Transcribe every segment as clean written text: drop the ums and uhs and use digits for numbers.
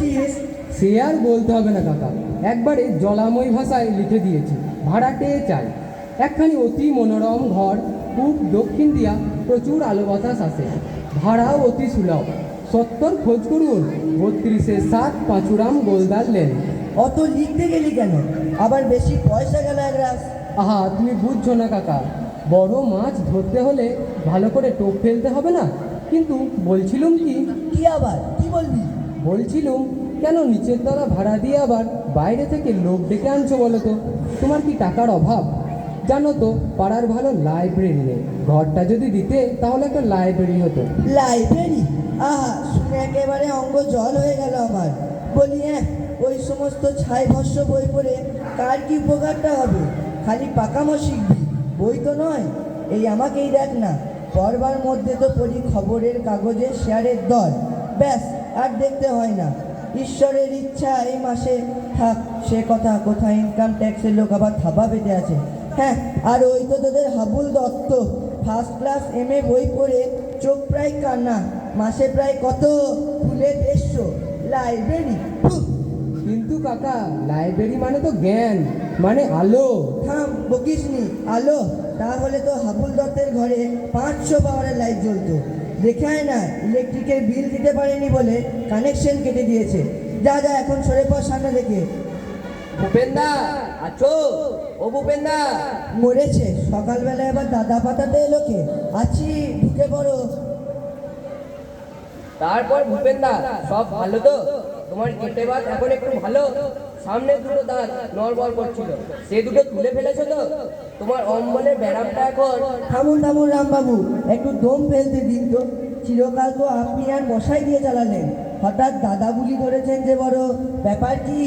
লিখেছিস? সে আর বলতে হবে না কাকা, একবারে জলাময় ভাষায় লিখে দিয়েছি। ভাড়াটে চাই একখানি অতি মনোরম ঘর, পূব দক্ষিণ দিয়া প্রচুর আলো বাতাস আসে, ভাড়াও অতি সুলভ। 70 খোঁজ করুন, 32-7 পাঁচুরাম গোলদার লেন। অত লিখতে গেলি কেন? আবার বেশি পয়সা গেল একরাশ। আহা, তুমি বুঝছো না কাকা, বড় মাছ ধরতে হলে ভালো করে টোপ ফেলতে হবে না? কিন্তু বলছিলুম কি, কি আবার কি বলবি? বলছিলুম কেন নিচের তলা ভাড়া দিয়ে আবার বাইরে থেকে লোক ডেকে আনছো বলো তো? তোমার কি টাকার অভাব? জানো তো পাড়ার ভালো লাইব্রেরি নেই, ঘরটা যদি দিতে তাহলে একটা লাইব্রেরি হতো। লাইব্রেরি? আহা, শুনে একেবারে অঙ্গ জল হয়ে গেল আমার। বলি হ্যাঁ, ওই সমস্ত ছাই ভস্য বই পড়ে কার কি উপকারটা হবে? খালি পাকামো শিখবি, বই তো নয়। এই আমাকেই দেখ না, পড়বার মধ্যে তো পড়ি খবরের কাগজে শেয়ারের দর, ব্যাস আর দেখতে হয় না। ঈশ্বরের ইচ্ছা এই মাসে থাক, সে কথা কোথায় ইনকাম ট্যাক্সের লোক আবার থাবা পেতে আছে। হ্যাঁ, আর ওই তো তোদের Habul Dutta, first class MA বই পড়ে চোখ প্রায় কান্না, মাসে প্রায় কত? খুলে 150। লাইব্রেরি? কিন্তু কাকা, লাইব্রেরি মানে তো জ্ঞান, মানে আলো। থাম, বকিসনি। আলো? তাহলে তো হাবুল দত্তের ঘরে 500 পাওয়ারের লাইট জ্বলতো। দেখে আয় না, ইলেকট্রিকের বিল দিতে পারেনি বলে কানেকশন কেটে দিয়েছে। যা যা, এখন সরে পর সামনে দেখে। ভূপেন্দা আছো? ও ভূপেন্দা! মরেছে, সকালবেলা এবার দাদা পাতাতে এলো কে? আছি, ঢুকে পড়ো। তারপর ভূপেন্দা, সব ভালো তো? তোমার কেটে ভাত এখন একটু ভালো? সামনে দুটো দাঁত নড়বড় করছিল, সে দুটো তুলে ফেলেছো তো? তোমার অম্বলের ব্যারামটা এখন? থামুন থামুন রামবাবু, একটু দম ফেলতে দিন তো। চিরকাল তো আপনি আর মশাই দিয়ে চালালেন, হঠাৎ দাদা বুলি ধরেছেন যে, বড় ব্যাপার কি?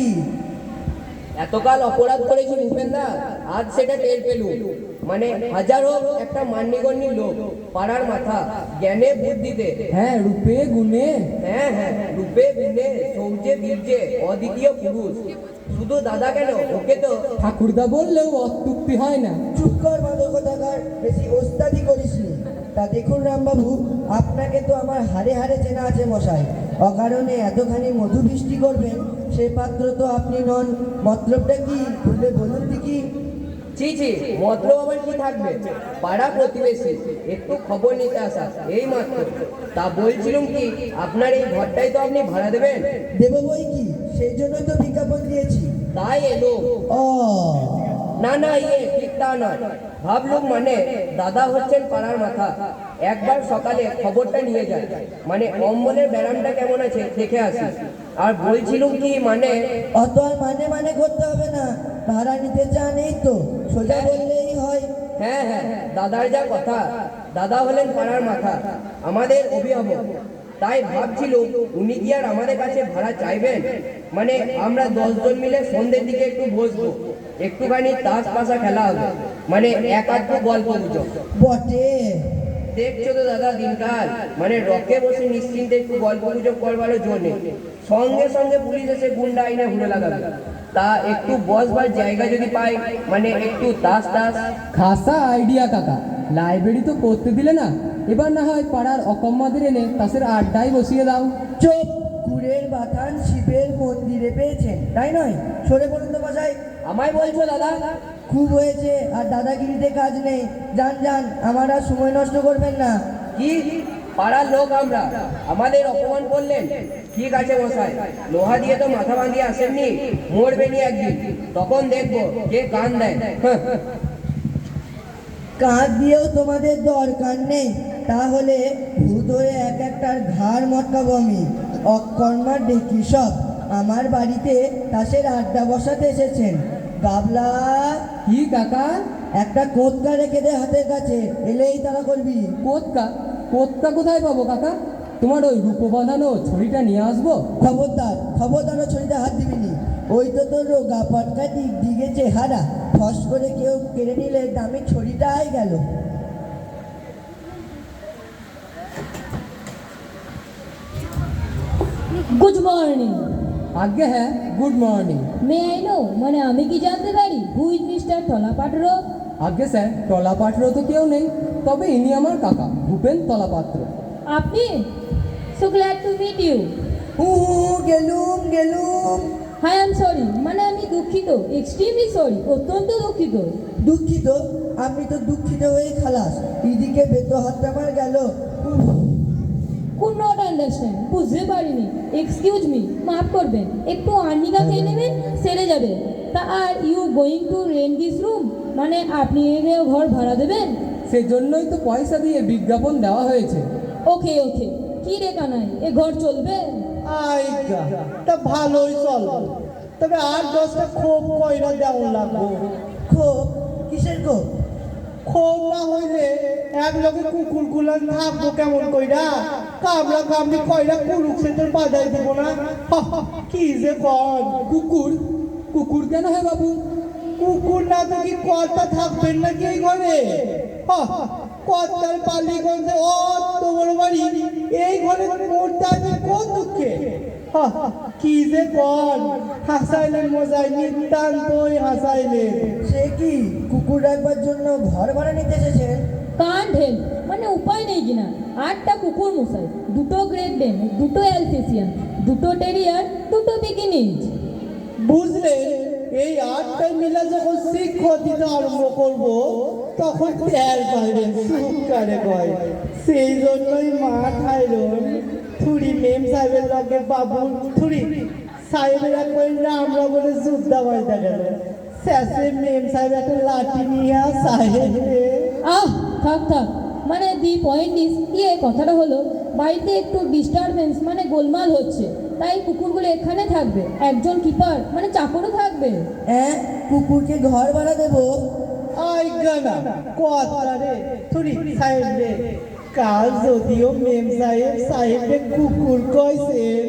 এতকাল অপরাধ করেছি ভূপেন্দা, আজ সেটা টের পেলুম। মানে হাজার হোক একটা মান্যগণ্য লোক, পাড়ার মাথা, জ্ঞানে বুদ্ধিতে, হ্যাঁ রূপে গুণে, হ্যাঁ হ্যাঁ রূপে গুণে সৌর্যে বীর্যে অদ্বিতীয় পুরুষ। শুধু দাদা কেন, ওকে তো ঠাকুরদা বললেও অত্যুক্তি হয় না। চুপ কর মাদকতাকার, বেশি ওস্তাদি করিসনি। তা দেখুন রামবাবু, আপনাকে তো আমার হাড়ে হাড়ে চেনা আছে মশাই। অকারণে এতখানি মধু বৃষ্টি করবেন সে পাত্র তো আপনি নন। মতলবটা কি খুলে বলুন দেখি। ছি ছি, মতলব আবার কি থাকবে? পাড়া প্রতিবেশী, একটু খবর নিতে আসা, এই মাত্র। তা বলছিলাম কি, আপনার এই ঘরটাই তো আপনি ভাড়া দেবেন? দেব বই কি, সেই জন্যই তো বিজ্ঞাপন দিয়েছি। তাই এলো? ও না না, ঠিক তা নয়। ভাবলুম মানে দাদা হচ্ছেন পাড়ার মাথা, একবার সকালে খবরটা নিয়ে যায়, মানে অম্বলের ব্যারামটা কেমন আছে দেখে আসি। আর বলছিলুম কি, মানে অত আর মানে মানে করতে হবে না, ভাড়া নিতে চান এই তো, সোজা বললেই হয়। হ্যাঁ হ্যাঁ, দাদার যা কথা, দাদা হলেন পাড়ার মাথা, আমাদের অভিভাবক। তাই ভাবছিল উনি কি আর আমাদের কাছে ভাড়া চাইবেন? মানে আমরা 10 জন মিলে সন্ধ্যের দিকে একটু বসবো, একটুখানি তাস পাশা খেলা হবে, মানে এক আধ গল্প গুজব। বটে। দেখছো তো দাদা দিনকাল, মানে রকে বসে নিশ্চিন্তে একটু গল্প গুজব করবারও জন্য সঙ্গে সঙ্গে পুলিশ এসে গুন্ডা আইনে ঘুরে লাগাবে। তা একটু বসবার জায়গা যদি পাই, মানে একটু তাস টাস। খাসা আইডিয়া কাকা, লাইব্রেরি তো করতে দিলে না, এবার না হয় পাড়ার অকম্মাদের এনে তাসের আড্ডায় বসিয়ে দাও। চোপ, কুড়ের বাথান শিবের মন্দিরে পেয়েছেন, তাই নয়? সরে পড়ুন তো মশাই। আমায় বলছো দাদা? খুব হয়েছে, আর দাদাগিরিতে কাজ নেই। যান যান, আমার আর সময় নষ্ট করবেন না। কি, পাড়ার লোক আমরা, আমাদের অপমান করলেন? ঠিক আছে মশাই, লোহা দিয়ে তো মাথা বাঁধিয়ে আসেননি, মরবেনি একদিন, তখন দেখবো কে কান দেয়। কাঁধ দিয়েও তোমাদের দরকার নেই, তাহলে ভূত হয়ে এক একটার ঘাড় মটকাবো আমি। অকর্মার ডেকি সব আমার বাড়িতে তাসের আড্ডা বসাতে এসেছেন। গাবলা! কি কাকা? একটা কোৎকা রেখে দে হাতের কাছে, এলেই তারা করবি। কোৎকা? কোৎকা কোথায় পাবো কাকা? তোমার ওই রূপো বাঁধানো ছড়িটা নিয়ে আসবো? খবরদার, খবরদার ছড়িতে হাত দিবিনি। ওই তো তোর রোগা পটকা দিকে চেহারা, ফস করে কেউ কেড়ে নিলে দামি ছড়িটাই গেল। Good morning. আজ্ঞে হ্যাঁ, good morning. May I know, মানে আমি কি জানতে পারি হু ইজ মিস্টার তলাপাত্র? আজ্ঞে স্যার, তলাপাত্র তো কেউ নেই, তবে ইনি আমার কাকা ভূপেন তলাপাত্র। আপনি? So glad to meet you. গেলুম গেলুম। আই এম সরি, মানে আমি দুঃখিত, এক্সট্রিমলি সরি, অত্যন্ত দুঃখিত। দুঃখিত? আপনি তো দুঃখিত হয়ে খালাস, এদিকে বেতো হাতটা আমার গেল। কুড নট আন্ডারস্ট্যান্ড, বুঝতে পারিনি। এক্সকিউজ মি, মাফ করবেন, একটু আর্নিকা খেয়ে নেবেন, সেরে যাবে। তা are you going to rent this room, মানে আপনি এগিয়ে ঘর ভাড়া দেবেন? সেজন্যই তো পয়সা দিয়ে বিজ্ঞাপন দেওয়া হয়েছে। ওকে ওকে, কি রে কানাই, এ ঘর চলবে? আইগা তা ভালোই চল, তবে আর 10টা খোপ কয়রা দেওয়া লাগবো। ক্ষোভ? কিসের ক্ষোভ? খোপ না হইলে এক লগে কুকুর গুলা থাকবো কেমন কইরা? কামড়া কামড়ি কয়রা কুলুক সে তোর বাজাই দিব না? কি যে কন কুকুর? কুকুর কেন হে বাবু? কুকুর না তো কি কর্তা থাকবেন নাকি এই ঘরে? কর্তার পালিগঞ্জে অত বড় বাড়ি, এই ঘরে মোরটা আছে কোন দুঃখে? কি যে কন, হাসাইলেন মজাই, নিতান্তই হাসাইলেন। সে কি কুকুর রাখবার জন্য ঘর ভাড়া নিতে এসেছেন? কান ঢেল, মানে উপায় নেই কিনা। 8টা কুকুর মশাই, 2টো গ্রেট ডেন, 2টো অ্যালসেসিয়ান, 2টো টেরিয়ার, 2টো পিকিনিজ। বুঝলেন, এই 8টাই মিলা যখন শিক্ষা দিতে আরম্ভ করবো তখন টের পাইবেন সুখ কারে কয়। সেই জন্যই মা ঠাইরন থুড়ি মেম সাহেবের লগে বাবু থুড়ি সাহেবেরা কইরা আমরা বলে যুদ্ধা বাড়িতে গেল। শেষে মেম সাহেব একটা লাঠি নিয়ে সাহেব আহ, থাক থাক, মানে দি পয়েন্ট ইজ, কথাটা হলো বাড়িতে একটু ডিস্টারবেন্স, মানে গোলমাল হচ্ছে, তাই কুকুরগুলো এখানে থাকবে, একজন কিপার মানে চাকরও থাকবে। কুকুরকে ঘর ভাড়া দেবো? আইগা না কথা রে থুড়ি সাহেব রে, কাল যদিও মেম সাহেব সাহেবকে কুকুর কইছেন,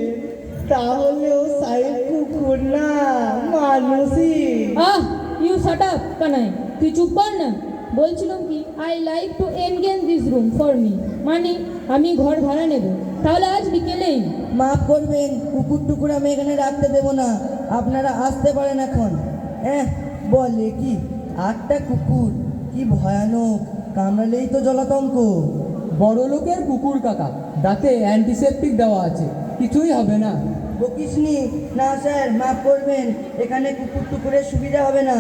তাহলেও সাহেব কুকুর না, মানুষই। আহ, ইউ শাট আপ কানাই, তুই চুপ কর না। বলছিলাম কি, I like to engage this room for me, মানে আমি ঘর ভাড়া নেব, তাহলে আজ বিকেলেই। মাফ করবেন, কুকুর টুকুর আমি এখানে রাখতে দেবো না, আপনারা আসতে পারেন এখন। বলে কি 8টা কুকুর, কি ভয়ানক, কামড়ালেই তো জলাতঙ্ক। বড় লোকের কুকুর কাকা, দাঁতে অ্যান্টিসেপটিক দেওয়া আছে, কিছুই হবে না। বকিসনি না স্যার, মাফ করবেন, এখানে কুকুর টুকুরের সুবিধা হবে না।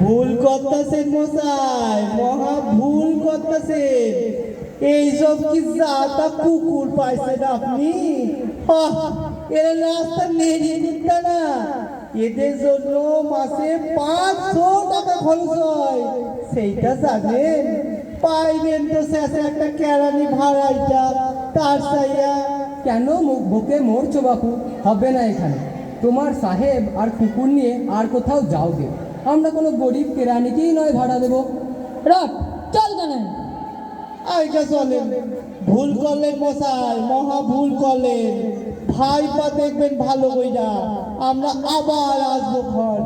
ভুল করতেছেন মশাই, মহা ভুল করতেছেন। এইসব কি জাতা কুকুর পাইছেন আপনি? এরা রাস্তা নেড়িয়ে দিতে না, এদের জন্য মাসে 500 টাকা খরচ হয়, সেইটা জানেন? পাইবেন তো শেষে একটা কেরানি ভাড়াইটা, তার চাইয়া। কেন মুখ বুকে মরছো বাপু? হবে না এখানে। তোমার সাহেব আর কুকুর নিয়ে আর কোথাও যাও গে, আমরা কোনো গরিব কেরানিকেই নয় ভাড়া দেবো। রট, চল কানাই। আইটা চলেন, ভুল করলেন মশাই, মহা ভুল করলেন। ভাই পা দেখবেন ভালো কইরা, আমরা আবার আসবো ঘর।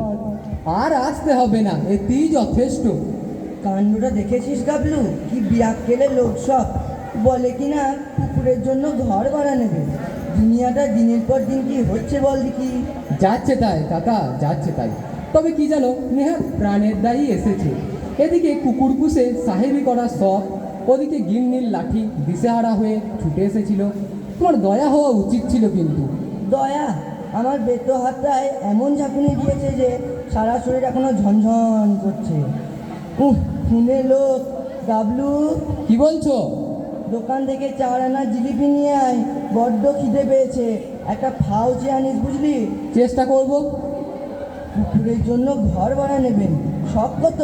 আর আসতে হবে না, এতেই যথেষ্ট। কাণ্ডটা দেখেছিস গাবলু, কি বিয়াক্কেলের লোক সব। বলে কি না কুকুরের জন্য ঘর ভাড়া নেবে। দুনিয়াটা দিনের পর দিন কি হচ্ছে বল দেখি। যাচ্ছে তাই কাকা, যাচ্ছে তাই। তবে কি জানো, নেহাত প্রাণের দায়ী এসেছে। এদিকে কুকুর পুষে সাহেবি করার শখ, ওদিকে গিন্নির লাঠি দিশেহারা হয়ে ছুটে এসেছিল। তোমার দয়া হওয়া উচিত ছিল কিন্তু। দয়া? আমার বেতো হাতটায় এমন ঝাঁকুনি দিয়েছে যে সারা শরীর এখনো ঝনঝন করছে। খুনে লোক। গাবলু, কি বলছো? দোকান থেকে 4 আনা জিলিপি নিয়ে আয়, বড্ড খিদে পেয়েছে। একটা ফাউচে আনিস, বুঝলি? চেষ্টা করব। কুকুরের জন্য ঘর ভাড়া নেবেন, সব কত?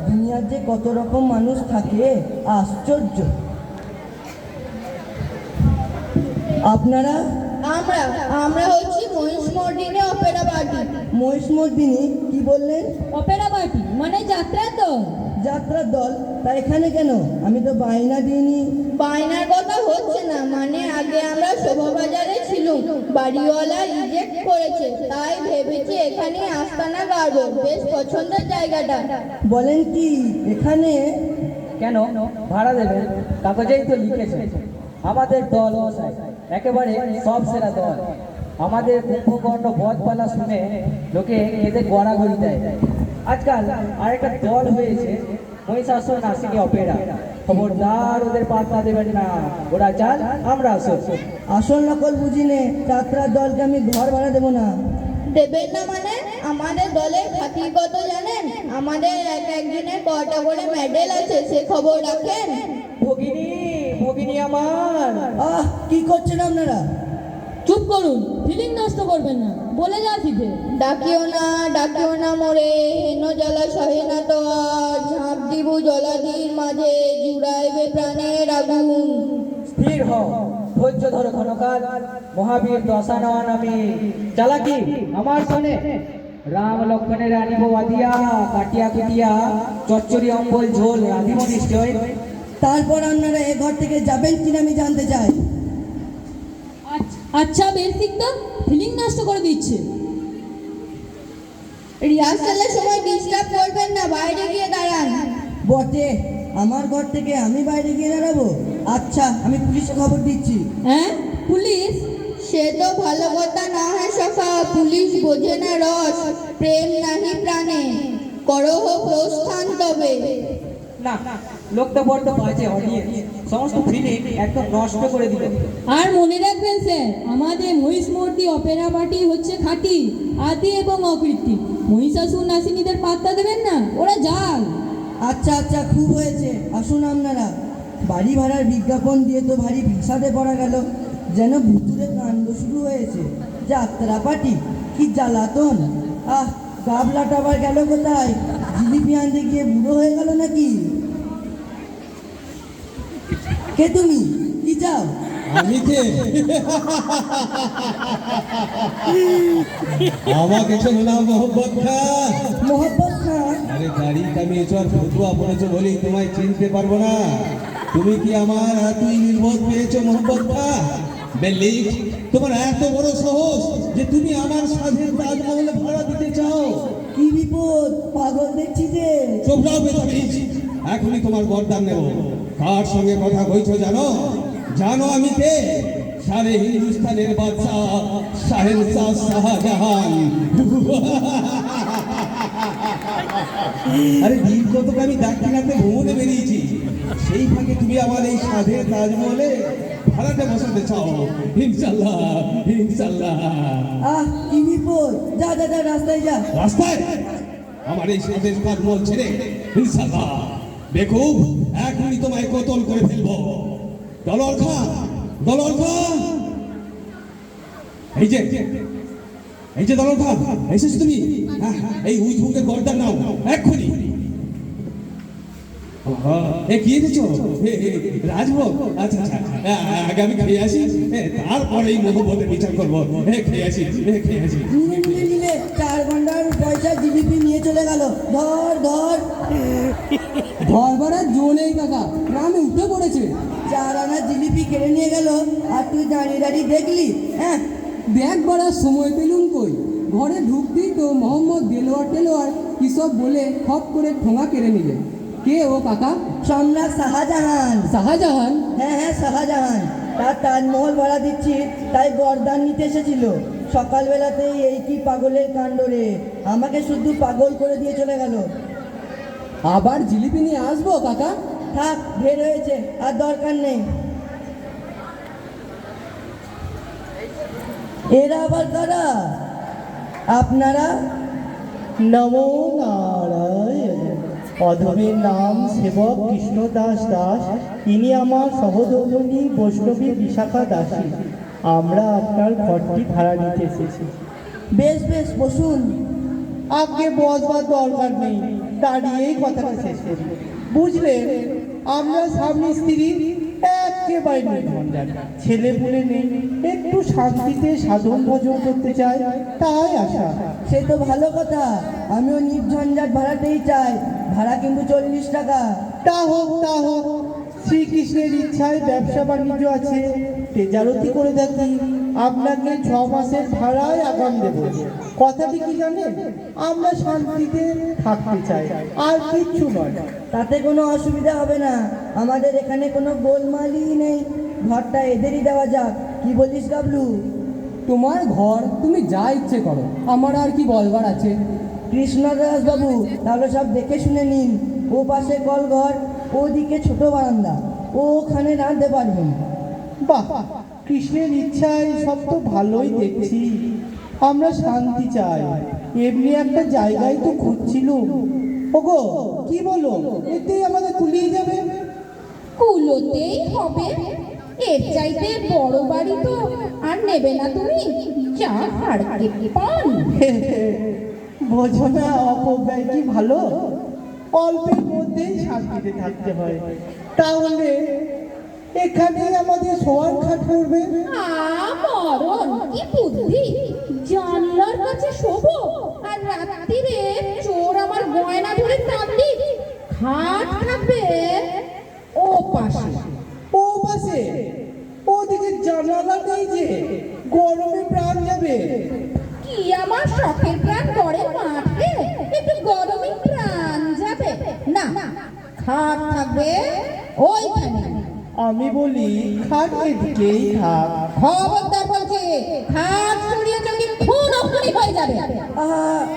দুনিয়ার যে কত রকম মানুষ থাকে, আশ্চর্য। আপনারা? আমরা হচ্ছি মহিষমর্দিনী অপেরা পার্টি। মহিষমর্দিনী? কি বললেন? অপেরা পার্টি মানে যাত্রার দল। যাত্রার দল? তা এখানে কেন? আমি তো বায়না দিইনি। বায়নার কথা হচ্ছে না, মানে আগে আমরা শোভাবাজারে ছিলাম, বাড়িওয়ালা রিজেক্ট করেছে, তাই ভেবেছি এখানে আস্তানা গাড়বো। বেশ পছন্দের জায়গাটা। বলেন কি এখানে? কেন ভাড়া দেবেন? কাগজেই তো লিখেছে আমাদের দল মশাই, একেবারে সব সেরা দল। আমাদের কুম্ভকর্ণ বধপালা শুনে লোকে এদের গড়াগড়ি দেয়। আজকাল আরেকটা দল হয়েছে, মহিষাসুর নাসিনী অপেরা। খবরদার ওদের পাত্তা দেবেন না, ওরা চাল আমরা আসো। আসল নকল বুঝি নে, যাত্রার দলকে আমি ঘর ভাড়া দেবো না। দেবেন না মানে? আমাদের দলের খাতির কত জানেন? আমাদের এক একজনের কটা করে মেডেল আছে, সে খবর রাখেন? ভগিনী, ভগিনী আমার, কি করছেন আপনারা? চুপ করুন, ফিলিং নষ্ট করবেন না, বলে যা ফিতে। ডাকিও না মোরে, হেন জ্বালা সহে না তো আর, ঝাঁপ দিব জলাধির মাঝে, জুড়াইবে প্রাণের আগুন। স্থির হও, ধৈর্য ধরো ক্ষণকাল, মহাবীর দশা নন আমি। চালাকি আমার শোনে, রাম লক্ষণের আনিব বাদিয়া, কাটিয়া কুটিয়া চচ্চড়ি অম্বল ঝোল রাধিব নিশ্চয়। তারপর আপনারা এ ঘর থেকে যাবেন কিনা আমি জানতে চাই। আচ্ছা বেসিক তো ফিলিং নষ্ট করে দিচ্ছে। রিহার্সালের সময় ডিস্টার্ব করবেন না, বাইরে গিয়ে দাঁড়ান। বটে, আমার ঘর থেকে আমি বাইরে গিয়ে দাঁড়াবো? আচ্ছা, আমি পুলিশে খবর দিচ্ছি। হ্যাঁ, পুলিশ? সে তো ভালো কথা না হয় সখা, পুলিশ বোঝে না রস, প্রেম নাহি প্রাণে, করহ প্রস্থান তবে। না, লোকটা বড্ড বাজে অডিয়েন্স, সমস্ত ফিলিং একদম নষ্ট করে দিল। আর মনে রাখবেন স্যার, আমাদের মহিষমূর্তি অপেরা পার্টি হচ্ছে খাঁটি, আদি এবং অকৃত্রিম। মহিষাসুর নাসিনীদের পাত্তা দেবেন না, ওরা জাল। আচ্ছা আচ্ছা, খুব হয়েছে, আসুন আপনারা। বাড়ি ভাড়ার বিজ্ঞাপন দিয়ে তো ভারী ভিসাতে পড়া গেল, যেন ভুতুরে কাণ্ড শুরু হয়েছে। যাত্রা পার্টি, কি জ্বালাতন! গাবলাটা আবার গেল কোথায়? জিলিপি আনতে গিয়ে বুড়ো হয়ে গেল নাকি? কে তুমি? কি চাও? আমি কে? আমাকে চেনো না মোহাম্মদ খান? মোহাম্মদ খান? আরে দাড়ি কামিয়েছ আর ফতুয়া পড়েছো বলেই তোমায় চিনতে পারবো না। তুমি কি আমার এতই নির্বোধ পেয়েছো মোহাম্মদ খান? বেল্লি, তোমার এত বড় সাহস যে তুমি আমার স্বাধীন তাজমহলে ভাড়া দিতে চাও? কি বিপদ, পাগল দেখছি যে। চোপড়াও বেতামিজ, এখনই তোমার বরদান নেব। কার সঙ্গে কথা কইছো জানো? জানো আমি কে? সারে হিন্দুস্তানের বাদশাহ শাহেনশাহ শাহজাহান। আরে দিন কতক আমি দাক্ষিণাতে ভ্রমণে বেরিয়েছি, সেই ফাঁকে তুমি আমার এই সাধের তাজমহলে ভাড়াতে বসাতে চাও? ইনশাল্লাহ, ইনশাল্লাহ। কি বিপদ! যা যা যা, রাস্তায় যা। রাস্তায়? আমার এই সাধের তাজমহল ছেড়ে? ইনশাল্লাহ। দেখো, এখনই তোমায় কতল করে ফেলবো। দলর খান, দলর খান, এই যে দলর খান, এসেছো তুমি? এই উইথুকে গর্দান নাও এক্ষুনি। কি এনেছো? রাজভোগ? আচ্ছা আচ্ছা, আগে আমি খেয়ে আসি, তারপরে এই মোহব্বতের বিচার করবো। খেয়ে আসি, খেয়ে আসি। নিলে 4 ঘন্টার পয়সা জিলিপি নিয়ে চলে গেল। ধর ধর। ঘর ভাড়ার জো নেই কাকা, গ্রামে উঠে পড়েছে। 4 আনা জিলিপি কেড়ে নিয়ে গেল, আর তুই দাঁড়িয়ে দাঁড়িয়ে দেখলি? হ্যাঁ, ব্যাগ ভরার সময় পেলুম কই? ঘরে ঢুকতেই তো মোহাম্মদ দেলোয়ার টেলোয়ার কি সব বলে খপ করে ঠোঙা কেড়ে নিলেন। কে ও কাকা? সম্রাট শাহজাহান। শাহজাহান? হ্যাঁ হ্যাঁ, শাহজাহান। তার তাজমহল ভাড়া দিচ্ছি, তাই গরদান নিতে এসেছিল। সকালবেলাতেই এই কি পাগলের কাণ্ড রে, আমাকে শুধু পাগল করে দিয়ে চলে গেল। আবার জিলিপি নিয়ে আসবো কাকা? থাক, ঢের হয়েছে, আর দরকার নেই। এরা আবার কারা? আপনারা? নমো নারায়ণ। অধমের নাম সেবক কৃষ্ণ দাস দাস, ইনি আমার সহধর্মিণী বৈষ্ণবী বিশাখা দাসী। আমরা আপনার ঘরটি ভাড়া নিতে এসেছি। বেশ বেশ, বসুন। আগে বসবার দরকার নেই, দাঁড়িয়েই কথাটা শেষ করি। বুঝলেন, আমরা স্বামী স্ত্রী একেবারে নির্ঝঞ্ঝাট, ছেলে পুলে নেই, একটু শান্তিতে সাধন ভজন করতে চাই, তাই আসা। সে তো ভালো কথা, আমিও নির্ঝঞ্ঝাট ভাড়াতেই চাই। ভাড়া কিন্তু 40 টাকা। তা হোক, তা হোক। শ্রীকৃষ্ণের ইচ্ছায় ব্যবসা বাণিজ্য আছে, তেজারতি করে দেখি। আপনাকে 6 মাসের ভাড়ায় আগাম দেব। কথাটি কি জানেন? আমরা শান্তিতে থাকতে চাই, আর কিচ্ছু নয়। তাতে কোনো অসুবিধা হবে না, আমাদের এখানে কোনো গোলমালই নেই। ঘরটা এদেরই দেওয়া যাক, কি বলিস গাবলু? তোমার ঘর, তুমি যা ইচ্ছে করো, আমার আর কি বলবার আছে? কৃষ্ণদাস বাবু, তাহলে সব দেখে শুনে নিন। ও পাশে কল ঘর, ওদিকে ছোট বারান্দা, ওখানে রাঁধতে পারবেন। বাহ, কৃষ্ণের ইচ্ছায় সব তো ভালোই দেখছি। আমরা শান্তি চাই, এমনি একটা জায়গায় তো খুঁজছিলুম। ওগো, কি বলো, এতেই আমাদের কুলিয়ে যাবে? কুলোতেই হবে। এর চাইতে বড় বাড়ি তো আর নেবে না তুমি। যা হাড়কে পান। বোঝো না অপব্যয় কি ভালো? অল্পের মধ্যেই শান্তিতে থাকতে হয়। তাহলে এখানেই আমাদের শোয়ার খাট করবে। মরণ কি বুদ্ধি! জানলার কাছে শোবো আর রাত্রিরে চোর আমার গয়না ধরে টানলি। খাট থাকবে ও পাশে। ও পাশে? ওদিকে জানালা নেই যে, গরমে প্রাণ যাবে। কি আমার শখের প্রাণ করে মাঠে, একটু গরমে প্রাণ যাবে না। খাট থাকবে ওইখানে। আমি বলি খাট এদিকেই থাক। খবরদার বলছি, খাট সরিয়ে চোখে খুন হয়ে যাবে।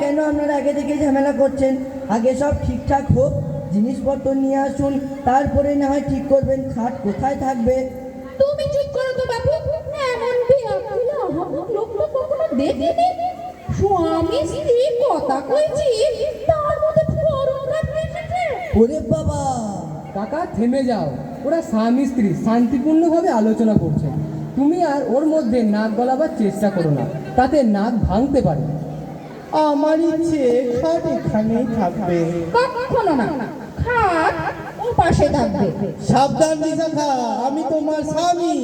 কেন আপনারা আগে থেকে ঝামেলা করছেন? আগে সব ঠিকঠাক হোক, জিনিসপত্র নিয়ে আসুন, তারপরে না হয় ঠিক করবেন খাট কোথায় থাকবে। তুমি চুপ করো তো বাবু। এমন বিয়াকুলা লোক তো কখনো দেখিনি। স্বামী স্ত্রী কথা কইছি, তার মধ্যে পরম ঘাট এসেছে। ওরে বাবা! কাকা থেমে যাও, ওরা স্বামী স্ত্রী শান্তিপূর্ণভাবে আলোচনা করছে। তুমি আর ওর মধ্যে নাক গলাবার চেষ্টা করো না, তাতে নাক ভাঙতে পারে। আমার ইচ্ছে খাট এখানেই থাকবে। কখনো না, খাট ও পাশে থাকবে। সাবধান বিশাখা, আমি তোমার স্বামী,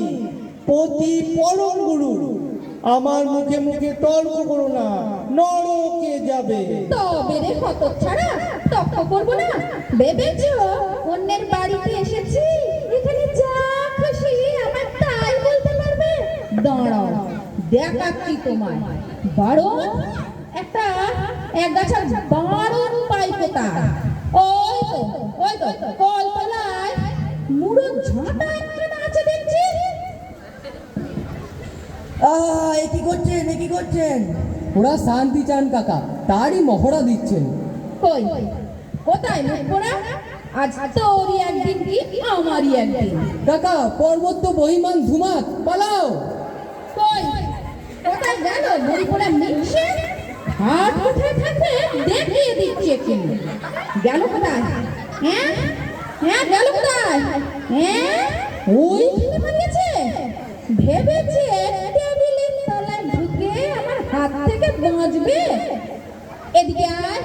পতি পরম গুরু। আমার মুখে মুখে তর্ক করো না, নরকে যাবে। তবে রে কত ছাড়া তর্ক করবো না। ভেবেছো অন্যের বাড়িতে এসেছি, এখানে যা খুশি আমার তাই বলতে পারবে? দাঁড়াও, দেখাচ্ছি তোমায়। বারণ একটা একগাছা বারণ পাই কোথায়? ওই তো কলতলায় মুড়ো ঝাঁটা একখানা আছে দেখছি। এ কি করছেন, এ কি করছেন? ওরা শান্তি চান কাকা, তারই মহড়া দিচ্ছেন। কই কোথায় মুখ পোড়া? আজ তোরই একদিন কি আমারই একদিন। কাকা, পর্বত তো বহিমান ধুমাত, পালাও। কই কোথায় গেল মুড়ি পোড়া মিশে? হাত কোথায় থাকবে দেখিয়ে দিচ্ছি এক্ষুনি। গেল কোথায়? হ্যাঁ হ্যাঁ, গেল কোথায়? হ্যাঁ, ওইখানে পালিয়েছে। ভেবেছে টেবিলের তলায় ঢুকে আমার হাত থেকে বাঁচবে। এদিকে আয়,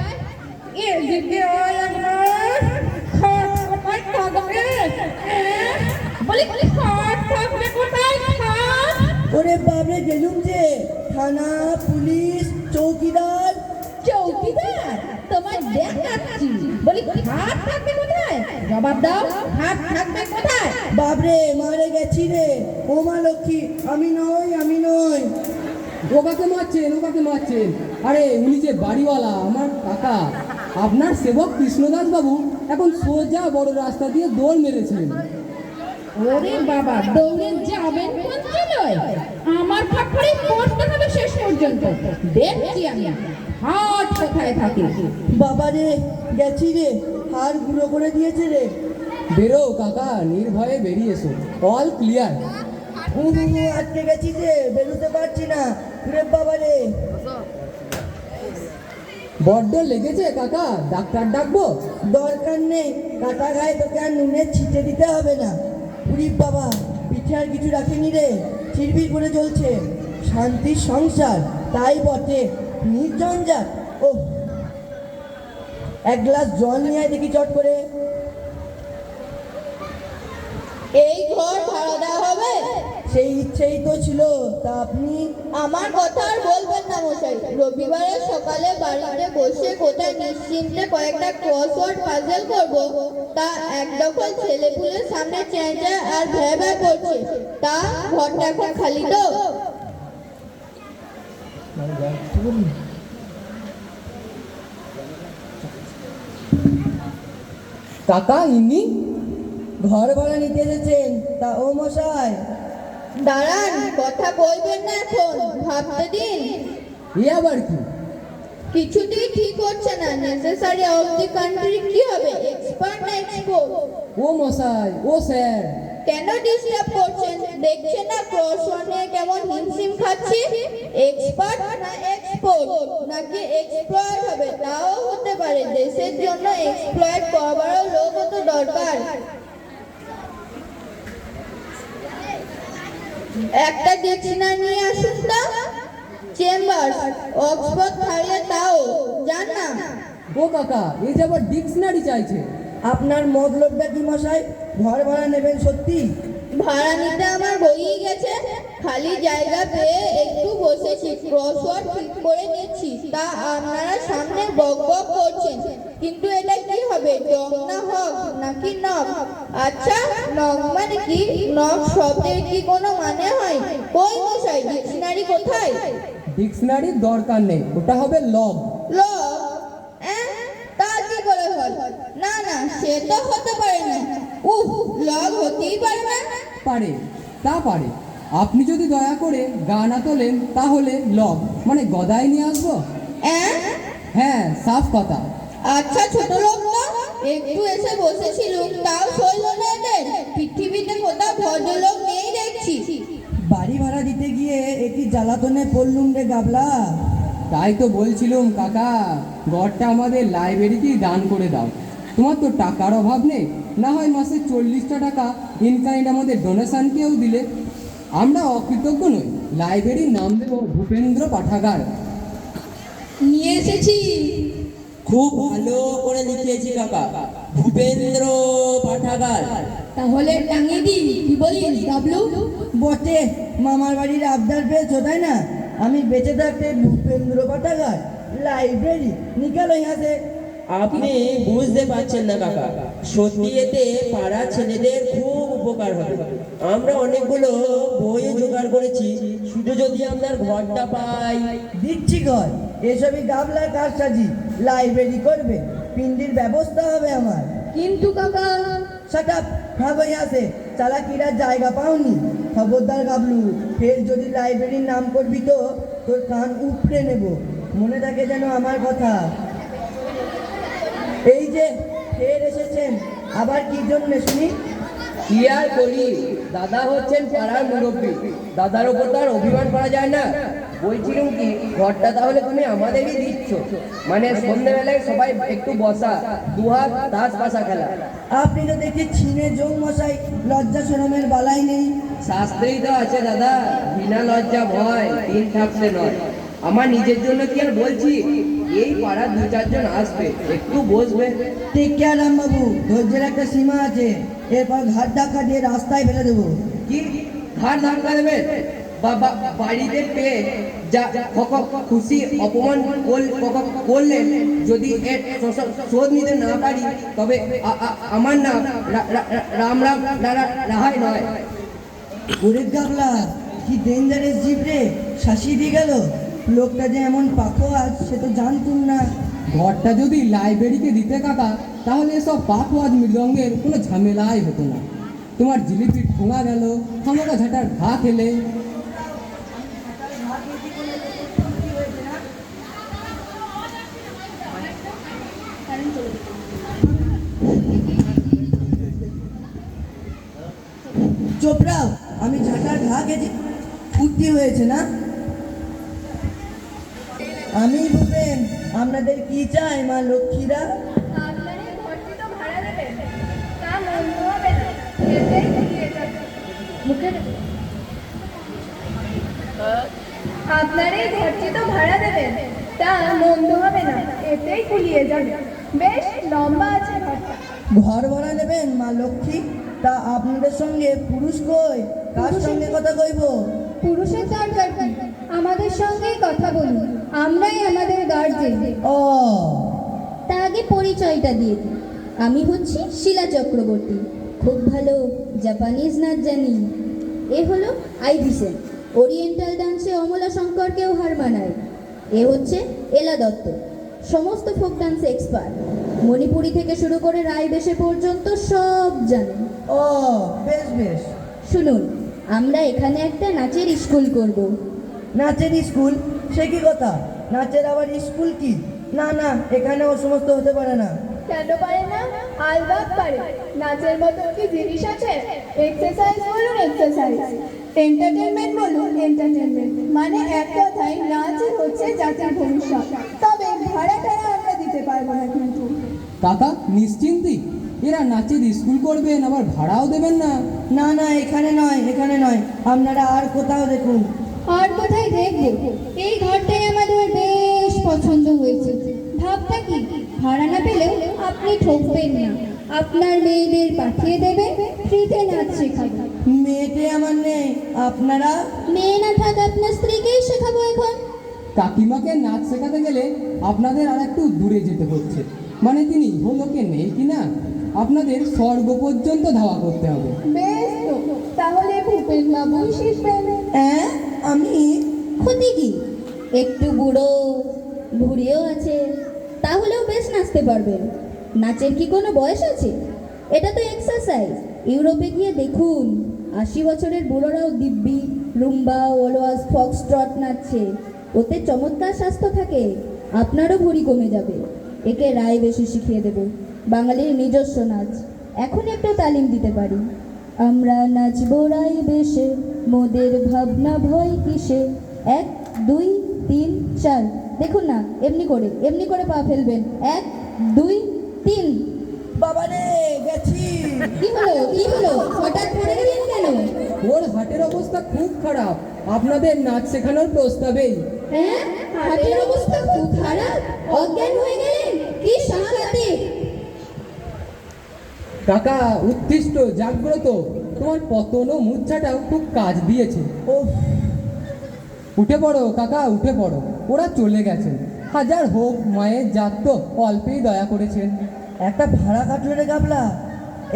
এদিকে আয় একবার। খাট কোথায় থাকবে? বলি খাট থাকবে কোথায়? খাট ওরে বাবরে, গেলুম যে থানা, পুলিশ, চৌকিদার। চৌকিদার তোমায় দেখাচ্ছি। বলি খাট থাকবে কোথায়? জবাব দাও, খাট থাকবে কোথায়? বাবরে, মারে গেছি রে। ও মা লক্ষ্মী, আমি নই, আমি নই। ওকাকে মারছেন, ওকাকে মারছেন। আরে উনি যে বাড়িওয়ালা, আমার কাকা, আপনার সেবক কৃষ্ণদাস বাবু এখন সোজা বড় রাস্তা দিয়ে দৌড় মেরেছিলেন। ওরে বাবা, দৌড়ে যাবেন পঞ্চালয়? আমার খাপড়ে পড়তে হবে শেষ পর্যন্ত। দেখছি আমি হাট কোথায় থাকে। বাবা রে, গেছি রে, হাড় গুঁড়ো করে দিয়েছে রে। বেরো কাকা, নির্ভয়ে বেরিয়ে এসো, অল ক্লিয়ার। আটকে গেছি রে, বেরোতে পারছি না। রে বাবা রে! বড্ড লেগেছে কাকা, ডাক্তার ডাকবো? দরকার নেই, কাটা গায়ে তোকে আর নুনের ছিটে দিতে হবে না। উরি বাবা, পিঠে আর কিছু রাখেনি রে, চিরবির করে চলছে। শান্তির সংসার, তাই বটে, নির্ঝঞ্ঝাট। ও, এক গ্লাস জল নিয়ে আয় দেখি চট করে। এই ঘর ভাড়া দেওয়া হবে? সেই ইচ্ছেই তো ছিল, তা আপনি? আমার কথা আর বলবেন না মশাই। রবিবারের সকালে বাড়িতে বসে কোথায় নিশ্চিন্তে কয়েকটা ক্রসওয়ার্ড পাজল করব, তা এক দখল ছেলেপুলের সামনে চেঁচে আর ভ্যা ভ্যা করছে। তা ঘরটা এখন খালি তো? কাকা, ইনি ঘর ভাড়া নিতে এসেছেন? তা ও মশাই, দাঁড়ান, কথা বলবেন না এখন, ভাবতে দিন। এ আবার কি? কিছুতেই ঠিক হচ্ছে না। নেসেসারি অফ দি কান্ট্রি কি হবে? এক্সপার্ট না এক্সপোর্ট? ও মশাই, ও স্যার, কেন ডিস্টার্ব করছেন? দেখছেন না ক্রসওয়ার্ড নিয়ে কেমন হিমশিম খাচ্ছি? এক্সপার্ট না এক্সপোর্ট, নাকি এক্সপ্লয়েট হবে? তাও হতে পারে, দেশের জন্য এক্সপ্লয়েট করবারও লোক তো দরকার। একটা ডিকশনারি নিয়ে আসুন তো। চেম্বার, অক্সফোর্ড থাকলে তাও জান না। ও কাকা, এই যে আবার ডিকশনারি চাইছে। আপনার মতলবটা কি মশাই? ঘর ভাড়া নেবেন সত্যি? ভাড়া নিতে আমার বইই গেছে, খালি জায়গা পেয়ে একটু বসেছি, ক্রসওয়ার্ড ঠিক করে নিচ্ছি, তা আপনারা সামনে বক বক করছেন। কিন্তু এটা কি হবে, ডক না হক নাকি নক? আচ্ছা, নক মানে কি? নক শব্দের কি কোনো মানে হয়? কই মশাই, ডিকশনারি কোথায়? ডিকশনারির দরকার নেই, ওটা হবে লগ। লক? তা কি করে হয়? না না, সে তো হতে পারে না। লক হতেই পারে না। পারে, তা পারে। আপনি যদি দয়া করে গা না তোলেন তাহলে লগ মানে গদাই নিয়ে আসবো। হ্যাঁ, সাফ কথা। আচ্ছা ছোট লোক তো, একটু এসে বসেছিল, তাও সইল না এদের? পৃথিবীতে কোথাও ভদ্রলোক নেই দেখছি। বাড়ি ভাড়া দিতে গিয়ে একটি জ্বালাতনে পড়লুম রে গাবলা। তাই তো বলছিলুম কাকা, ঘরটা আমাদের লাইব্রেরিতেই দান করে দাও। তোমার তো টাকার অভাব নেই, না হয় মাসে 40টা টাকা ইনকাইন্ড আমাদের ডোনেশনকেও দিলে। আমরা অকৃতজ্ঞ নই। লাইব্রেরির নাম দেব ভূপেন্দ্র পাঠাগার। নিয়ে এসেছি। খুব ভালো করে লিখিয়েছি কাকা, ভূপেন্দ্র পাঠাগার। তাহলে টাঙিয়ে দি, কি বলিস ডাবলু? বটে, মামার বাড়ির আবদার পেয়েছো তাই না? আমি বেঁচে থাকতে ভূপেন্দ্র পাঠাগার লাইব্রেরি নিকালো ইহাতে। আপনি বুঝতে পারছেন না কাকা, সত্যি এতে পাড়া ছেলেদের খুব উপকার হবে। আমরা অনেকগুলো বই জোগাড় করেছি, শুধু যদি আপনার ঘরটা পাই। দিচ্ছি ঘর, এসবই গাবলার কারসাজি। লাইব্রেরি করবে, পিন্ডির ব্যবস্থা হবে আমার। কিন্তু কাকা। শাট আপ, ভাগো ইহাতে। চালাকিরা জায়গা পাওনি। খবরদার গাবলু, ফের যদি লাইব্রেরির নাম করবি তো তোর কান উপড়ে নেব। মনে থাকে যেন আমার কথা। এই যে ফের এসেছেন, আবার কি জন্য শুনি? কি আর করি, দাদা হচ্ছেন পাড়ার মুরব্বী, দাদার ওপর তো আর অভিমান করা যায় না। বলছিলাম কি, ঘরটা তাহলে তুমি আমাদেরই দিচ্ছ? মানে সন্ধ্যেবেলায় সবাই একটু বসা, দুহাত তাস পাশা খেলা। আপনি তো দেখি ছিনে যোগ মশাই, লজ্জা শরমের বালাই নেই। শাস্ত্রেই তো আছে দাদা, বিনা লজ্জা ভয় দিন থাকতে নয়। আমার নিজের জন্য কি আর বলছি, এই পাড়া 2-4 জন আসবে, একটু বসবে। টেক কেয়ার রামবাবু, ধৈর্যের একটা সীমা আছে। এরপর ঘাট ধাক্কা দিয়ে রাস্তায় ফেলে দেবো। কি ঘাট ধাক্কা দেবে? বাবা বাড়িতে পেয়ে যা খুশি অপমান করলেন, যদি এর শোধ নিতে না পারি তবে আমার নাম রাম রাম রাহাই নয়। গরিব গাবলা, কি ডেঞ্জারাস জিপ রে, শাসিয়ে দিয়ে গেল। লোকটা যে এমন পাখোয়াজ সে তো জানতুম না। ঘরটা যদি লাইব্রেরিকে দিতে কাকা, তাহলে এসব পাখওয়াজ মৃদঙ্গের কোনো ঝামেলাই হতো না। তোমার জিলিপি ঠোঙা গেল, খামোকা ঝাঁটার ঘা খেলে। চোপড়াও, আমি ঝাঁটার ঘা খেয়েছি, ফুর্তি হয়েছে না? আমি ভূপেন, আপনাদের কি চাই মা লক্ষ্মীরা? আপনার এই ঘরটি তো ভাড়া দেবেন, তা মন্দ হবে না, এতেই কুলিয়ে যাবে। বেশ লম্বা আছে ঘরটা। ঘর ভাড়া নেবেন মা লক্ষ্মী? তা আপনাদের সঙ্গে পুরুষ কই? কার সঙ্গে কথা কইব? পুরুষের দরকার কি, আমাদের সঙ্গেই কথা বলুন, আমরাই আমাদের গার্জেন। ও, তা আগে পরিচয়টা দিয়ে দিই। আমি হচ্ছি শিলা চক্রবর্তী, খুব ভালো জাপানিজ নাচ জানি। এ হলো আইভিসেন, ওরিয়েন্টাল ডান্সে অমলা শঙ্করকেও হার মানায়। এ হচ্ছে এলা দত্ত, সমস্ত ফোক ডান্সে এক্সপার্ট, মণিপুরি থেকে শুরু করে রায়বেশে পর্যন্ত সব জানে। ও, বেশ বেশ। শুনুন, আমরা এখানে একটা নাচের স্কুল করব। নাচের স্কুল? সে কি কথা? নাচের আবার স্কুল কি? না না, এখানে ও সমস্ত হতে পারে না। কেন পারে না? আলবাত পারে। নাচের মতো কি জিনিস আছে? এক্সারসাইজ বলুন এক্সারসাইজ, এন্টারটেনমেন্ট বলুন এন্টারটেনমেন্ট, মানে এক কথায় নাচ হচ্ছে জাতির ভবিষ্যৎ। তবে ভাড়া টাড়া আমরা দিতে পারবো না কিন্তু। কাকা নিশ্চিন্তি, এরা নাচের স্কুল করবেন আবার ভাড়াও দেবেন না? না না, এখানে নয়, এখানে নয়, আপনারা আর কোথাও দেখুন। আর কোথায় দেখবো? এই ঘরটাই আমাদের বেশ পছন্দ হয়েছে। ভাবটা কি, ভাড়া না পেলেও আপনি ঠকবেন না, আপনার মেয়েদের পাঠিয়ে দেবেন, ফ্রিতে নাচ শেখাবেন। মেয়েতে আমার নেই, আপনারা? মেয়ে না থাক, আপনার স্ত্রীকেই শেখাবো এখন। কাকিমাকে নাচ শেখাতে গেলে আপনাদের আর একটু দূরে যেতে হচ্ছে, মানে তিনি ইহলোকে নেই কিনা আপনাদের স্বর্গ পর্যন্ত ধাওয়া করতে হবে। বেশ তো, তাহলে ভূপেন বাবুই শিখবেন। হ্যাঁ, আমি? ক্ষতি কি, একটু বুড়ো ভুড়িও আছে, তাহলেও বেশ নাচতে পারবেন। নাচের কি কোনো বয়স আছে? এটা তো এক্সারসাইজ। ইউরোপে গিয়ে দেখুন, 80 বছরের বুড়োরাও দিব্যি রুম্বা, ওয়ালওয়াজ, ফক্সট্রট নাচছে। ওতে চমৎকার স্বাস্থ্য থাকে, আপনারও ভুঁড়ি কমে যাবে। একে রায় বেশি শিখিয়ে দেব, বাঙালির নিজস্ব নাচ। এখন একটু তালিম দিতে পারি। আমরা নাচবো রায় বেশে, মোদের ভাবনা ভয় কিসে। 1 2 3 4, দেখুন না, এমনি করে পা ফেলবেন। 1 2 3। বাবারে, গেছি। কি হলো হঠাৎ পড়ে গেলেন কেন? ওর হাটের অবস্থা খুব খারাপ, আপনাদের নাচ শেখানোর প্রস্তাবেই। হ্যাঁ, হাতের অবস্থা খুব খারাপ, অজ্ঞান হয়ে গেলেন? কি সাংঘাতিক! কাকা উত্তিষ্ট, জাগ্রত, তোমার পতন ও মূর্ছাটাও খুব কাজ দিয়েছে। ওফ, উঠে পড়ো কাকা, উঠে পড়ো, ওরা চলে গেছেন। হাজার হোক, মায়ের জাত তো অল্পেই দয়া করেছেন। একটা ভাড়া কাটলো রে গাবলা,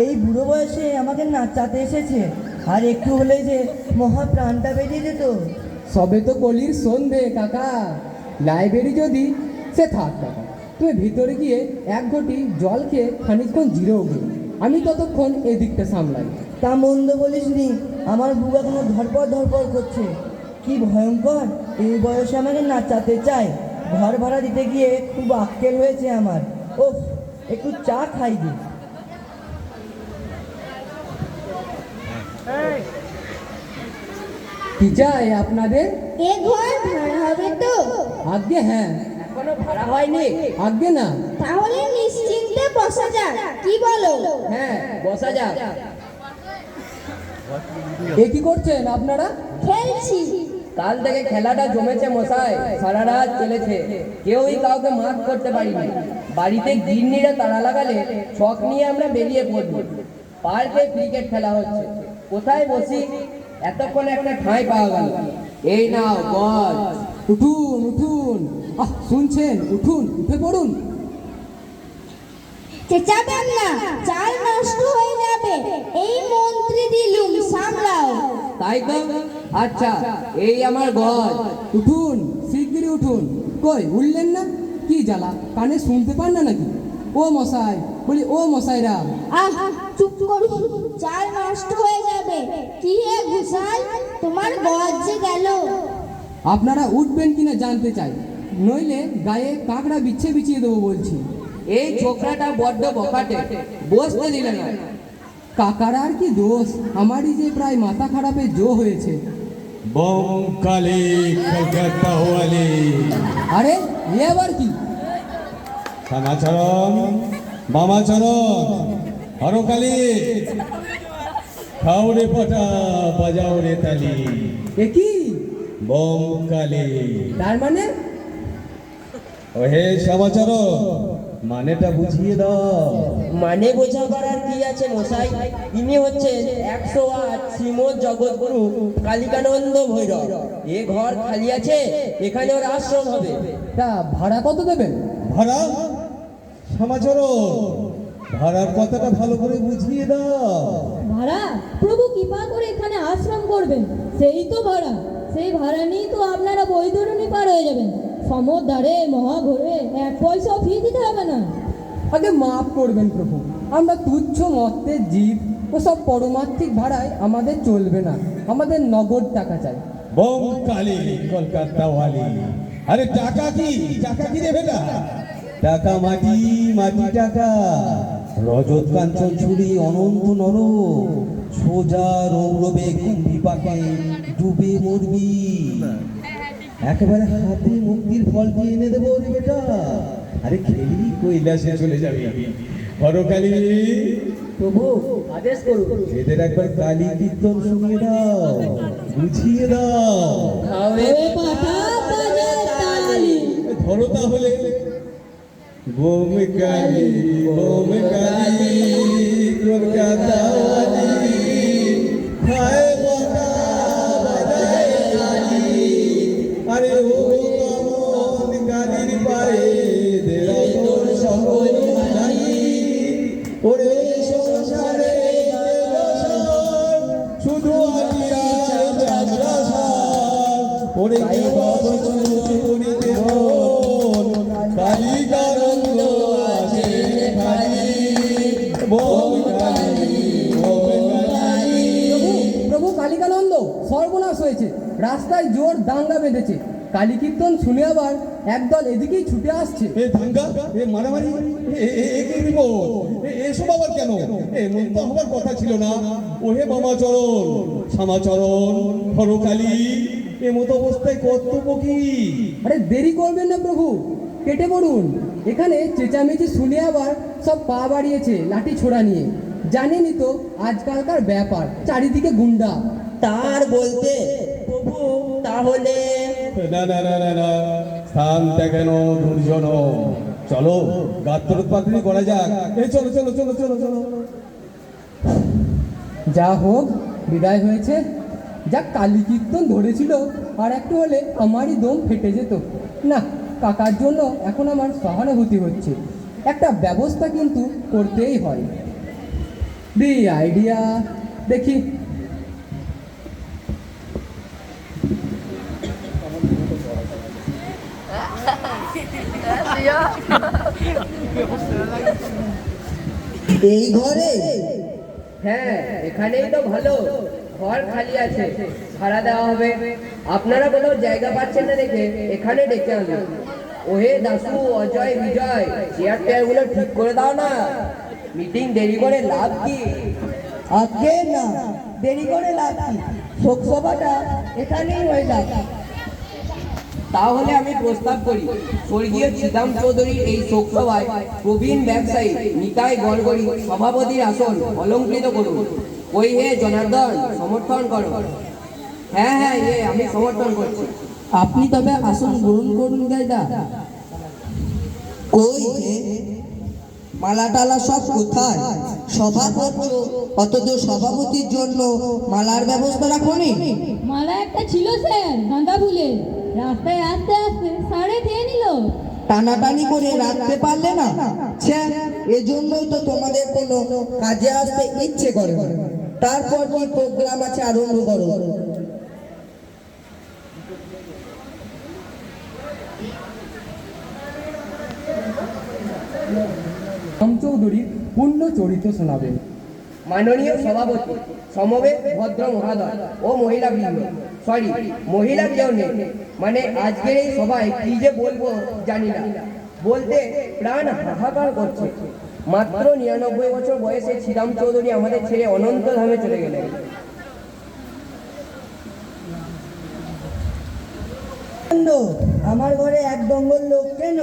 এই বুড়ো বয়সে আমাকে নাচাতে এসেছে, আর একটু হলেই যে মহা প্রাণটা বেরিয়ে যেত। সবে তো কলির সন্ধে কাকা, লাইব্রেরি যদি সে থাক কাকা, তুমি ভিতরে গিয়ে 1 ঘটি জল খেয়ে খানিকক্ষণ জিরেও গিয়ে, আমি ততক্ষণ এদিকটা সামলাই। তা মন্দ বলিসনি, আমার বুক এখনো ধরপড় করছে। কি ভয়ঙ্কর, এই বয়সে আমাকে নাচাতে চায়। ঘর ভাড়া দিতে গিয়ে খুব আক্কেল হয়েছে আমার। ওফ, একটু চা খাই দি। কি চাই আপনাদের? এ ঘর ভাড়া হবে তো? আজ্ঞে হ্যাঁ। এখনো ভাড়া হয়নি? আজ্ঞে না। তাহলে নিশ্চিন্তে বসা যাক, কি বলো? হ্যাঁ, বসা যাক। এ কি করছেন আপনারা? খেলছি। কাল থেকে খেলাটা জমেছে মশাই, সারা রাত চলেছে, কেউই কাউকে মাফ করতে পারিনি। বাড়িতে গিন্নিরা তাড়া লাগালে ছক নিয়ে আমরা বেরিয়ে পড়বো। পার্কে ক্রিকেট খেলা হচ্ছে, কোথায় বসি? এতক্ষণে একটা ঠাঁই পাওয়া গেল। এই নাও গজ। উঠুন উঠুন, শুনছেন, উঠুন, উঠে পড়ুন। চেঁচাবেন না, চাল নষ্ট হয়ে যাবে। এই মন্ত্রী দিলুম, সামলাও। তাই তো? আচ্ছা, এই আমার গজ। উঠুন, শিগগিরই উঠুন। কই উঠলেন না? কি জ্বালা, কানে শুনতে পান না নাকি? ও মশাই, বলি ও মশাইরা। চুপ করুন, চাল নষ্ট হয়ে যাবে। কি হে ঘুষাল, তোমার গজ যে গেল। আপনারা উঠবেন কিনা জানতে চাই, নইলে গায়ে কাঁকড়া বিছিয়ে দেবো বলছি। এই ছোকরাটা বড্ড বখাটে, বসতে দিলে না। কাকার আর কি দোষ, আমারই যে প্রায় মাথা খারাপে জো হয়েছে। বঙ্কালে কলকাতা ওয়ালি। আরে এ আবার কি? শ্যামাচরণ, বামাচরণ, হরকালী, খাও রে পটা, বাজাও রে তালি। এ কি? বঙ্কালে। তার মানে? ও হে শ্যামাচরণ, মানেটা বুঝিয়ে দাও। মানে বোঝাবার আর কি আছে মশাই? ইনি হচ্ছেন 108 শ্রীমৎ জগৎগুরু কালিকানন্দ ভৈরব। এ ঘর খালি আছে, এখানে ওর আশ্রম হবে। তা ভাড়া কত দেবেন? ভাড়া? শ্যামাচরণ, ভাড়ার কথাটা ভালো করে বুঝিয়ে দাও। ভাড়া? প্রভু কৃপা করে এখানে আশ্রম করবেন, সেই তো ভাড়া। সেই ভাড়া নিয়েই তো আপনারা বৈতরণী পার হয়ে যাবেন। সমুদ্রে মহাঘরে 1 পয়সাও ফি দিতে হবে না। আগে মাফ করবেন প্রভু, আমরা তুচ্ছ মর্তের জীব, ওসব পরমার্থিক ভাড়ায় আমাদের চলবে না, আমাদের নগদ টাকা চাই। বঙ্কালে কলকাতা ওয়ালি। আরে টাকা কি রে বেটা? টাকা মাটি, মাটি টাকা, রজত কাঞ্চন ছুরি অনন্ত নর, সোজা রৌরবে কুম্ভি পাকে ডুবে মরবি। একেবারে হাতে মুক্তির ফলটি এনে দেবো রে বেটা। আরে খেলি কৈলাসে চলে যাবি। হরকালী, প্রভু আদেশ করুন। এদের একবার কালী কীর্তন শুনিয়ে দাও, বুঝিয়ে দাও। ধরো তাহলে। বোম কালী, বোম কালী, কলকাতা বালি, খায় বটা বাজায় কালী। আরে ও কমন কালীর পায়ে দেরা তোর সকল জানি। ওরে সংসারে শুধু আলিয়া চামড়া সার। ওরে চুরিতে হন কালিকার রঙ্গ আছে খালি। Bomb Kali, bomb Kali. প্রভু কালিকানন্দ, সর্বনাশ হয়েছে। রাস্তায় জোর দাঙ্গা বেঁধেছে। কালী কীর্তন শুনে আবার একদল এদিকেই ছুটে আসছে। এ দাঙ্গা, এ মারামারি, কি বিপদ? এসব আবার কেন? এমন তো হবার কথা ছিল না। ওহে বামাচরণ, শ্যামাচরণ, হরকালী, এমত অবস্থায় কর্তব্য কি? আরে দেরি করবেন না প্রভু, কেটে পড়ুন। এখানে চেঁচামেচি শুনে আবার সব পা বাড়িয়েছে লাঠি ছোড়া নিয়ে। জানেনই তো আজকালকার ব্যাপার, চারিদিকে গুন্ডা। তার বলতে প্রভু তাহলে না না না না না, স্থান ত্যাগেন দুর্জন। চলো গাত্রোৎপাদনী করা যাক। এই চলো চলো চলো চলো চলো। যা হোক, বিদায় হয়েছে। যা কালী কীর্তন ধরেছিল, আর একটু হলে আমারই দম ফেটে যেত। না, কাকার জন্য এখন আমার সহানুভূতি হচ্ছে। একটা ব্যবস্থা কিন্তু করতেই হয়। দি আইডিয়া, দেখি। এই ঘরে? হ্যাঁ, এখানেই তো ভালো। ঘর খালি আছে, ভাড়া দেওয়া হবে। আপনারা কোথাও জায়গা পাচ্ছেন না দেখে এখানে ডেকে আনলেন। ওহে দাসু, অজয়, বিজয়, চেয়ার টেয়ার গুলো ঠিক করে দাও না। মিটিং দেরি করে লাভ কি? আগে না, দেরি করে লাভ কি? শোকসভাটা এখানেই হয়ে যাক। তাহলে আমি প্রস্তাব করি, স্বর্গীয় চিদাম চৌধুরীর এই শোকসভায় প্রবীণ ব্যবসায়ী নিতাই গড়গড়ি সভাপতির আসন অলঙ্কৃত করুন। ওই হে জনার্দন, সমর্থন করো। হ্যাঁ হ্যাঁ, আমি সমর্থন করছি। আপনি তবে আসন গ্রহণ করুন দাদা। কই হে? মালা টালা সব কোথায়? সভা করছো, অথচ সভাপতির জন্য মালার ব্যবস্থা রাখোনি। মালা একটা ছিল স্যার, গাঁদা ফুলের। রাস্তায় আসতে আসতে সাড়ে খেয়ে নিল। টানাটানি করে রাখতে পারলে না। এজন্যই তো তোমাদের কোনো কাজে আসতে ইচ্ছে করে। তারপর কি প্রোগ্রাম আছে আরম্ভ করো। চৌধুরীর পূর্ণ চরিত্র শোনাবেন। মাননীয় সভাপতি, সমবেত ভদ্র মহাদয় ও মহিলা বৃন্দ, সরি মহিলা কেউ নেই, মানে আজকের এই সভায় কি যে বলবো জানি না, বলতে প্রাণ হাহাকার করছে। মাত্র 99 বছর বয়সে শ্রীরাম চৌধুরী আমাদের ছেড়ে অনন্ত ধামে চলে গেলেন। আমার ঘরে এক দঙ্গল লোক কেন?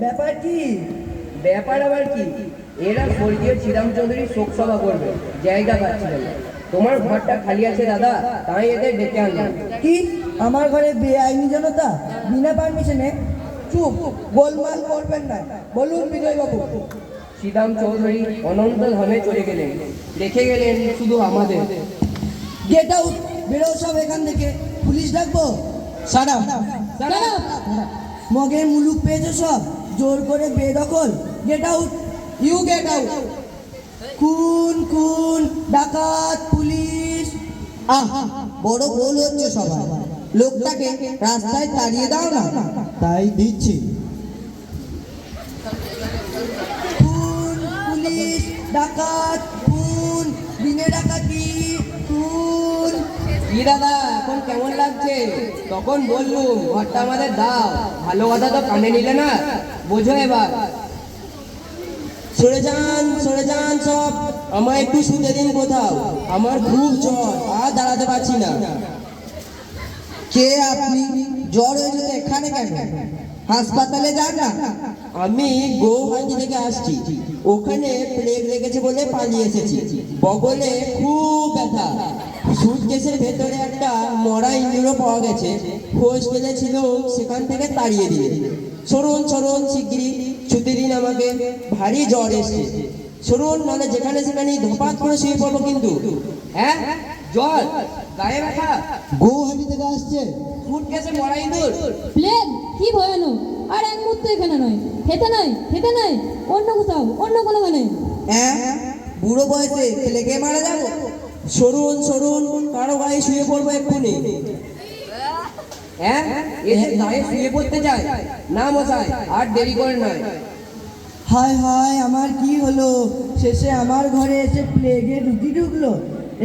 ব্যাপার কি? ব্যাপার আবার কি? এরা স্বর্গীয় শ্রীরাম চৌধুরী শোক সভা করবে, জায়গা পাচ্ছিলেন না। তোমার ঘরটা খালি আছে দাদা, তাই এদের ডেকে আনলাম। কি আমার ঘরে বেআইনি জনতা বিনা পারমিশনে? চুপ, গোলমাল করবেন না। বলুন বিজয় বাবু। শ্রীরাম চৌধুরী অনন্ত ধামে চলে গেলেন, রেখে গেলেন শুধু আমাদের। গেট আউট, বেরো সব এখান থেকে। পুলিশ ডাকবো? সারা মগের মুলুক পেয়েছো সব, জোর করে বেদখল। Get out, you get out. খুন খুন, ডাকাত, পুলিশ। বড় ভুল হচ্ছে সবাই। লোকটাকে রাস্তায় তাড়িয়ে দাও না। তাই দিচ্ছি। খুন, পুলিশ, ডাকাত, খুন, দিনে ডাকাতি, খুন। কি দাদা, এখন কেমন লাগছে? তখন বললুম ঘরটা আমাদের দাও, ভালো কথা তো কানে নিলে না, বোঝো এবার। সরে যান সব, আমায় একটু শুতে দিন কোথাও, আমার খুব জ্বর, আর দাঁড়াতে পারছি না। কে আপনি? জ্বর হয়েছে তো এখানে কেন? হাসপাতালে যান না। আমি গৌহাটি থেকে আসছি, ওখানে প্লেগ লেগেছে বলে পালিয়ে এসেছি। বগলে খুব ব্যথা, সুটকেসের ভেতরে একটা মরা ইঁদুরও পাওয়া গেছে, খোঁজ পেলেছিল, সেখান থেকে তাড়িয়ে দিয়ে। সরুন শিগগিরি ছুটি দিন আমাকে, ভারী জ্বর এসছে। সরুন, নাহলে যেখানে সেখানেই ধপাত করে শুয়ে পড়বো কিন্তু। হ্যাঁ, জ্বর, গায়ে ব্যথা, গৌহাটি থেকে আসছে। সুটকেসে মরা ইঁদুর। প্লেগ কি ভয়ানক! আর এক মুহূর্ত এখানে নয়, খেতে নয়, অন্য কোথাও, অন্য কোনোখানে। হ্যাঁ, বুড়ো বয়সে প্লেগে মারা যাবো? সরুন, কারো গায়ে শুয়ে পড়বো এক্ষুনি। হ্যাঁ, এসে গায়ে শুয়ে পড়তে চায় না মশাই, আর দেরি করে নয়। হায় হায়, আমার কি হলো? শেষে আমার ঘরে এসে প্লেগে ঢুকলো।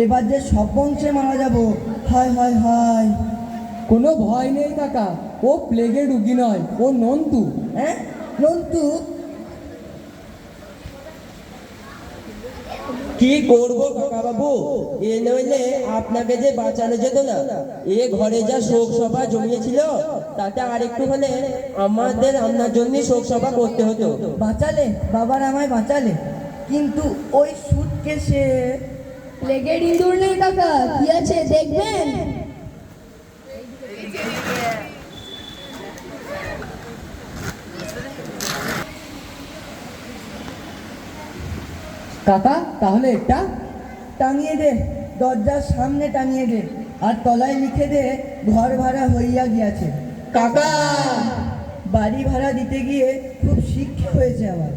এবার যে সব বংশে মারা যাবো। হায় হায় হায়। কোনো ভয় নেই কাকা, ও প্লেগের রুগী নয়, ও নন্তু। হ্যাঁ, নন্তু? কি করবো কাকা বাবু, এ নইলে আপনাকে যে বাঁচানো যেত না। এ ঘরে যা শোক সভা জমিয়েছিল, তাতে আরেকটু হলে আমাদের আপনার জন্য শোক সভা করতে হতো। বাঁচালে, বাবার আমায় বাঁচালে, কিন্তু ওই সুটকেসে প্লেগের ইঁদুর নেই কাকা, কি আছে দেখবেন? কাকা তাহলে এটা টাঙিয়ে দে, দরজার সামনে টাঙিয়ে দে, আর তলায় লিখে দে ঘর ভাড়া হইয়া গিয়াছে। কাকা, বাড়ি ভাড়া দিতে গিয়ে খুব শিক্ষা হয়েছে আমার।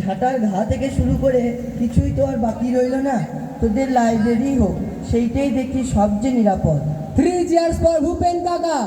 ঝাঁটার ঘা থেকে শুরু করে কিছুই তো আর বাকি রইল না। তোদের লাইব্রেরি হোক, সেইটাই দেখি সবচেয়ে নিরাপদ। 3 cheers for ভূপেন কাকা।